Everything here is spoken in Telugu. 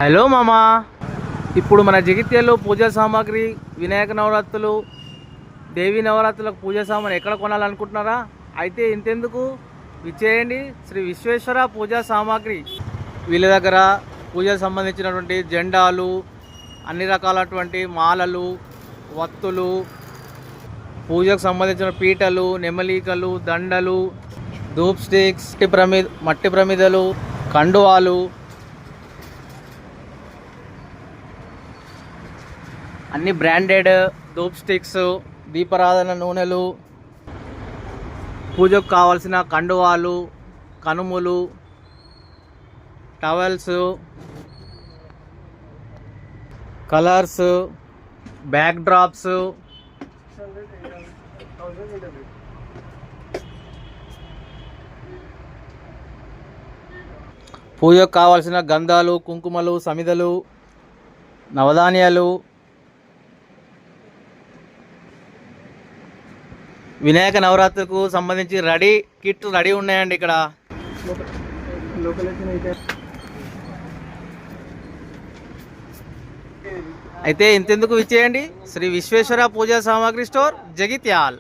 హలో మామా, ఇప్పుడు మన జగిత్యాలలో పూజా సామాగ్రి, వినాయక నవరాత్రులు, దేవీ నవరాత్రులకు పూజా సామాన్ ఎక్కడ కొనాలనుకుంటున్నారా? అయితే ఇంతెందుకు, విచ్చేయండి శ్రీ విశ్వేశ్వర పూజా సామాగ్రి. వీళ్ళ దగ్గర పూజకు సంబంధించినటువంటి జెండాలు, అన్ని రకాలటువంటి మాలలు, వత్తులు, పూజకు సంబంధించిన పీటలు, నెమలికలు, దండలు, ధూప్ స్టిక్స్, మట్టి ప్రమిదలు, కండువాలు, అన్ని బ్రాండెడ్ ధూప్ స్టిక్స్, దీపారాధన నూనెలు, పూజకు కావాల్సిన కండువాలు, కనుములు, టవల్స్, కలర్స్, బ్యాక్ డ్రాప్స్, పూజకు కావాల్సిన గంధాలు, కుంకుమలు, సమిదలు, నవధాన్యాలు, వినాయక నవరాత్రికి సంబంధించి కిట్ రెడీ ఉన్నాయండి ఇక్కడ. అయితే ఇంతెందుకు విచ్చేయండి శ్రీ విశ్వేశ్వర పూజా సామాగ్రి స్టోర్, జగిత్యాల్.